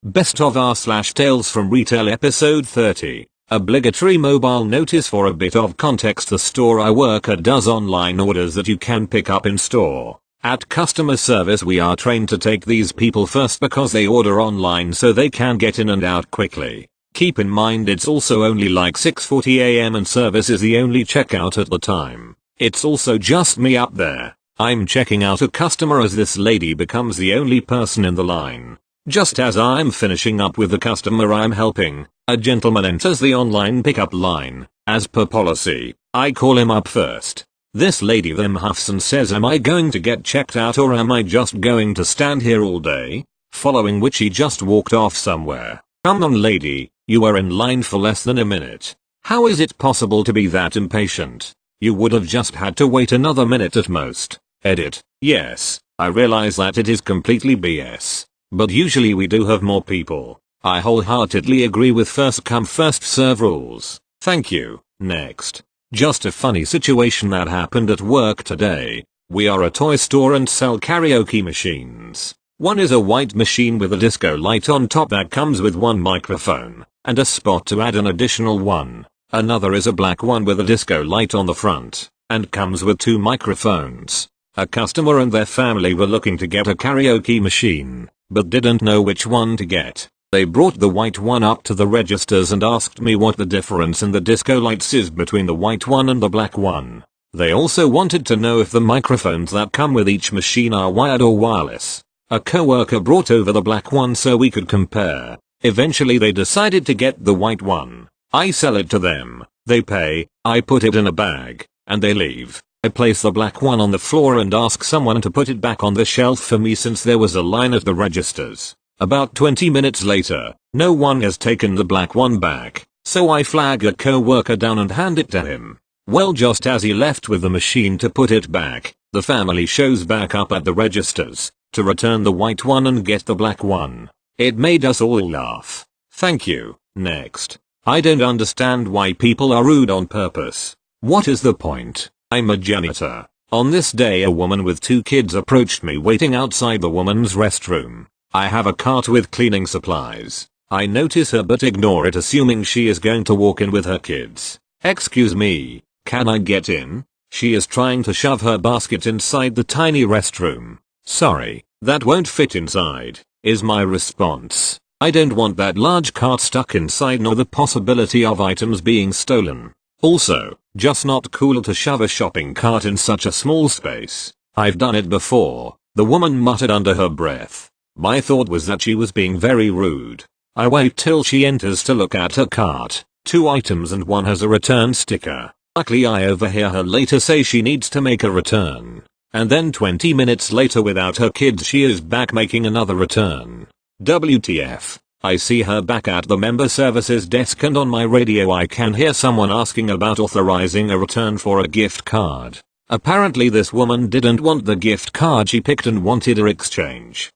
Best of r/Tales from Retail episode 30. Obligatory mobile notice. For a bit of context, the store I work at does online orders that you can pick up in store. At customer service we are trained to take these people first because they order online so they can get in and out quickly. Keep in mind it's also only like 6:40 AM and service is the only checkout at the time. It's also just me up there. I'm checking out a customer as this lady becomes the only person in the line. Just as I'm finishing up with the customer I'm helping, a gentleman enters the online pickup line. As per policy, I call him up first. This lady then huffs and says, "Am I going to get checked out or am I just going to stand here all day?" Following which he just walked off somewhere. Come on lady, you were in line for less than a minute. How is it possible to be that impatient? You would have just had to wait another minute at most. Edit. Yes, I realize that it is completely BS. But usually we do have more people. I wholeheartedly agree with first come first serve rules. Thank you. Next. Just a funny situation that happened at work today. We are a toy store and sell karaoke machines. One is a white machine with a disco light on top that comes with one microphone and a spot to add an additional one. Another is a black one with a disco light on the front and comes with two microphones. A customer and their family were looking to get a karaoke machine, but didn't know which one to get. They brought the white one up to the registers and asked me what the difference in the disco lights is between the white one and the black one. They also wanted to know if the microphones that come with each machine are wired or wireless. A coworker brought over the black one so we could compare. Eventually they decided to get the white one. I sell it to them, they pay, I put it in a bag, and they leave. I place the black one on the floor and ask someone to put it back on the shelf for me since there was a line at the registers. About 20 minutes later, no one has taken the black one back, so I flag a coworker down and hand it to him. Well, just as he left with the machine to put it back, the family shows back up at the registers to return the white one and get the black one. It made us all laugh. Thank you. Next. I don't understand why people are rude on purpose. What is the point? I'm a janitor. On this day a woman with two kids approached me waiting outside the woman's restroom. I have a cart with cleaning supplies. I notice her but ignore it assuming she is going to walk in with her kids. Excuse me, can I get in? She is trying to shove her basket inside the tiny restroom. Sorry, that won't fit inside, is my response. I don't want that large cart stuck inside nor the possibility of items being stolen. Also, just not cool to shove a shopping cart in such a small space. I've done it before, the woman muttered under her breath. My thought was that she was being very rude. I wait till she enters to look at her cart. 2 items and one has a return sticker. Luckily I overhear her later say she needs to make a return. And then 20 minutes later without her kids she is back making another return. WTF. I see her back at the member services desk and on my radio I can hear someone asking about authorizing a return for a gift card. Apparently this woman didn't want the gift card she picked and wanted a exchange.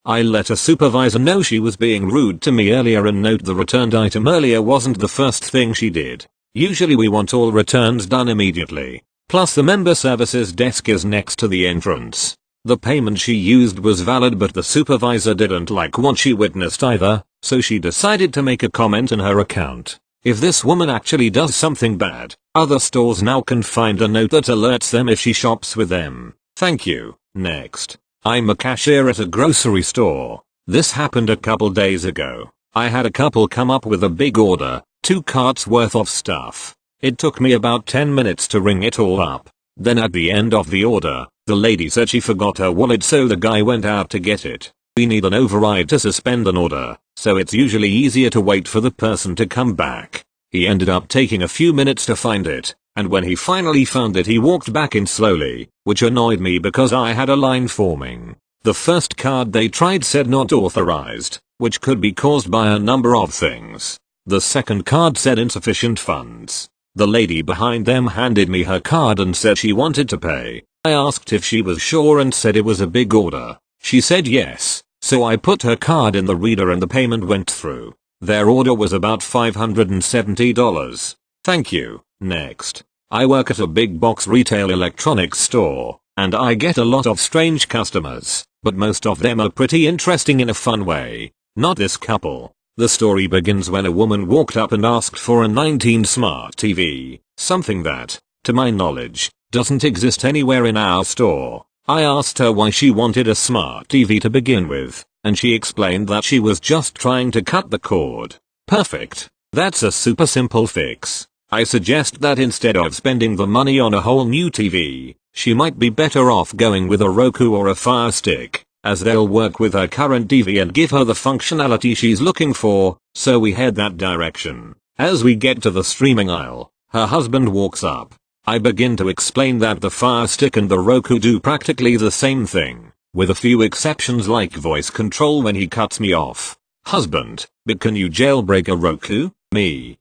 I let a supervisor know she was being rude to me earlier and note the returned item earlier wasn't the first thing she did. Usually we want all returns done immediately. Plus the member services desk is next to the entrance. The payment she used was valid but the supervisor didn't like what she witnessed either, so she decided to make a comment in her account. If this woman actually does something bad, other stores now can find a note that alerts them if she shops with them. Thank you. Next. I'm a cashier at a grocery store. This happened a couple days ago. I had a couple come up with a big order, 2 carts worth of stuff. It took me about 10 minutes to ring it all up. Then at the end of the order, the lady said she forgot her wallet so the guy went out to get it. We need an override to suspend an order, so it's usually easier to wait for the person to come back. He ended up taking a few minutes to find it, and when he finally found it he walked back in slowly, which annoyed me because I had a line forming. The first card they tried said not authorized, which could be caused by a number of things. The second card said insufficient funds. The lady behind them handed me her card and said she wanted to pay. I asked if she was sure and said it was a big order. She said yes, so I put her card in the reader and the payment went through. Their order was about $570. Thank you. Next. I work at a big box retail electronics store, and I get a lot of strange customers, but most of them are pretty interesting in a fun way. not this couple. The story begins when a woman walked up and asked for a 19 smart TV, something that, to my knowledge, doesn't exist anywhere in our store. I asked her why she wanted a smart TV to begin with, and she explained that she was just trying to cut the cord. Perfect. That's a super simple fix. I suggest that instead of spending the money on a whole new TV, she might be better off going with a Roku or a Fire Stick, as they'll work with her current TV and give her the functionality she's looking for, so we head that direction. As we get to the streaming aisle, her husband walks up. I begin to explain that the Fire Stick and the Roku do practically the same thing, with a few exceptions like voice control when he cuts me off. Husband, but can you jailbreak a Roku? Me,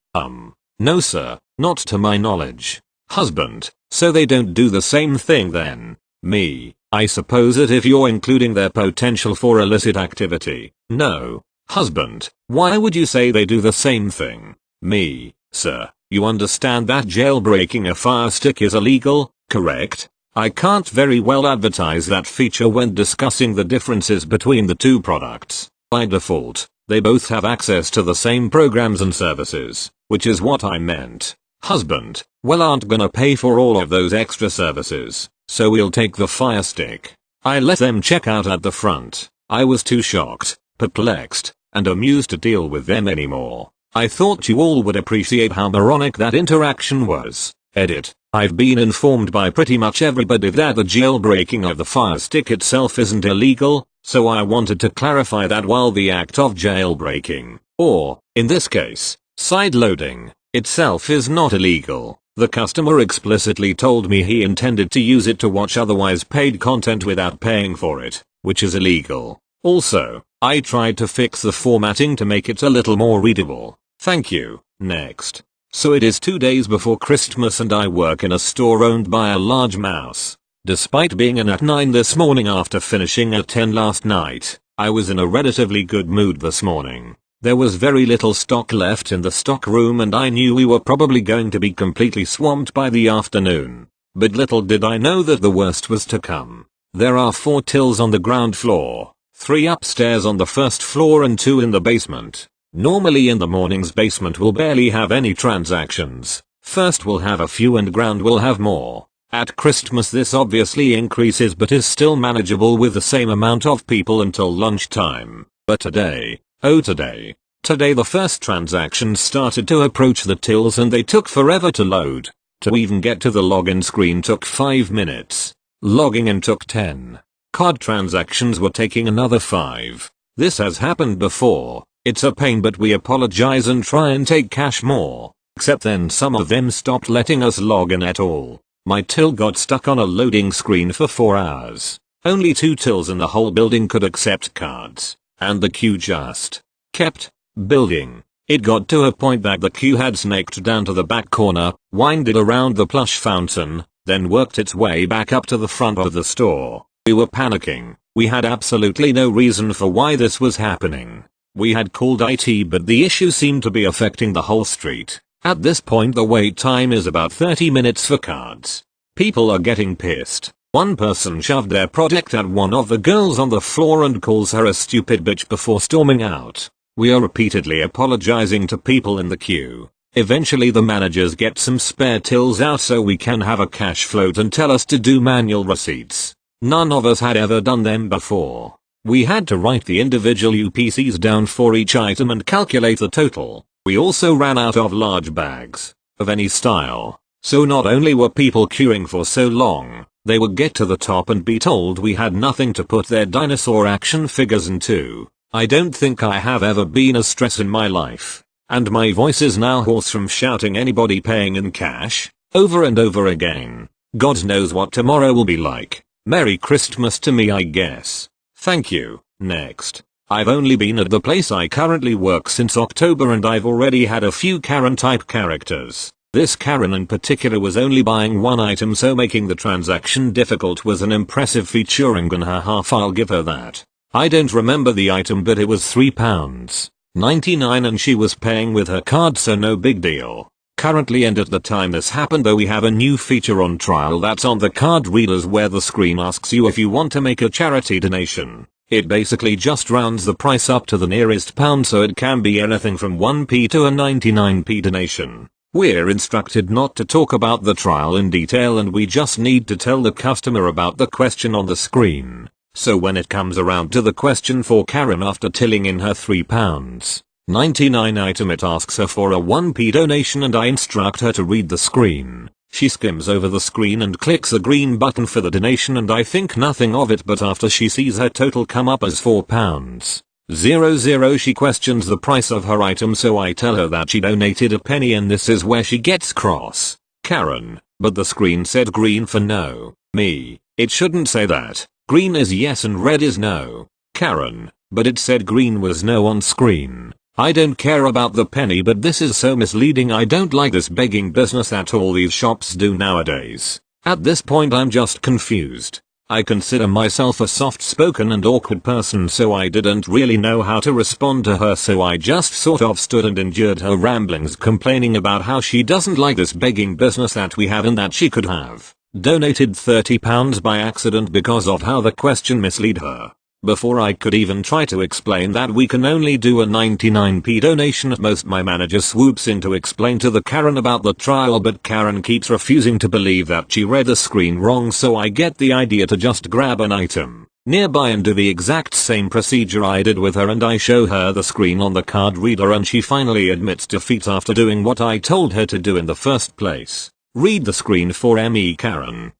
no sir, not to my knowledge. Husband, so they don't do the same thing then? Me, I suppose that if you're including their potential for illicit activity. No. Husband, why would you say they do the same thing? Me, sir, you understand that jailbreaking a Fire Stick is illegal, correct? I can't very well advertise that feature when discussing the differences between the two products. By default, they both have access to the same programs and services, which is what I meant. Husband, well aren't gonna pay for all of those extra services, so we'll take the Fire Stick. I let them check out at the front. I was too shocked, perplexed, and amused to deal with them anymore. I thought you all would appreciate how moronic that interaction was. Edit. I've been informed by pretty much everybody that the jailbreaking of the Fire Stick itself isn't illegal, so I wanted to clarify that while the act of jailbreaking, or, in this case, sideloading, itself is not illegal, the customer explicitly told me he intended to use it to watch otherwise paid content without paying for it, which is illegal. Also, I tried to fix the formatting to make it a little more readable. Thank you. Next. So it is 2 days before Christmas and I work in a store owned by a large mouse. Despite being in at 9 this morning after finishing at 10 last night, I was in a relatively good mood this morning. There was very little stock left in the stock room and I knew we were probably going to be completely swamped by the afternoon. But little did I know that the worst was to come. There are 4 tills on the ground floor, 3 upstairs on the first floor and 2 in the basement. Normally in the mornings basement will barely have any transactions. First will have a few and ground will have more. At Christmas this obviously increases but is still manageable with the same amount of people until lunchtime. But today, today the first transactions started to approach the tills and they took forever to load. To even get to the login screen took 5 minutes. Logging in took 10. Card transactions were taking another 5. This has happened before. It's a pain but we apologize and try and take cash more. Except then some of them stopped letting us log in at all. My till got stuck on a loading screen for 4 hours. Only 2 tills in the whole building could accept cards. And the queue just kept building. It got to a point that the queue had snaked down to the back corner, winded around the plush fountain, then worked its way back up to the front of the store. We were panicking. We had absolutely no reason for why this was happening. We had called IT but the issue seemed to be affecting the whole street. At this point the wait time is about 30 minutes for cards. People are getting pissed. One person shoved their product at one of the girls on the floor and calls her a stupid bitch before storming out. We are repeatedly apologizing to people in the queue. Eventually the managers get some spare tills out so we can have a cash float and tell us to do manual receipts. None of us had ever done them before. We had to write the individual UPCs down for each item and calculate the total. We also ran out of large bags of any style. So not only were people queuing for so long, they would get to the top and be told we had nothing to put their dinosaur action figures into. I don't think I have ever been as stressed in my life. And my voice is now hoarse from shouting anybody paying in cash over and over again. God knows what tomorrow will be like. Merry Christmas to me I guess. Thank you. Next. I've only been at the place I currently work since October and I've already had a few Karen type characters. This Karen in particular was only buying one item so making the transaction difficult was an impressive featuring on her half I'll give her that. I don't remember the item but it was £3.99 and she was paying with her card so no big deal. Currently and at the time this happened though we have a new feature on trial that's on the card readers where the screen asks you if you want to make a charity donation. It basically just rounds the price up to the nearest pound, so it can be anything from 1p to a 99p donation. We're instructed not to talk about the trial in detail, and we just need to tell the customer about the question on the screen. So when it comes around to the question for Karen, after tilling in her £3.99 item, it asks her for a 1p donation, and I instruct her to read the screen. She skims over the screen and clicks the green button for the donation, and I think nothing of it, but after she sees her total come up as £4.00, she questions the price of her item, so I tell her that she donated a penny, and this is where she gets cross. Karen, but the screen said green for no. Me, it shouldn't say that. Green is yes and red is no. Karen, but it said green was no on screen. I don't care about the penny, but this is so misleading. I don't like this begging business that all these shops do nowadays. At this point I'm just confused. I consider myself a soft-spoken and awkward person, so I didn't really know how to respond to her, so I just sort of stood and endured her ramblings, complaining about how she doesn't like this begging business that we have, and that she could have donated £30 by accident because of how the question misled her. Before I could even try to explain that we can only do a 99p donation at most, my manager swoops in to explain to the Karen about the trial, but Karen keeps refusing to believe that she read the screen wrong, so I get the idea to just grab an item nearby and do the exact same procedure I did with her, and I show her the screen on the card reader, and she finally admits defeat after doing what I told her to do in the first place. Read the screen for me, Karen.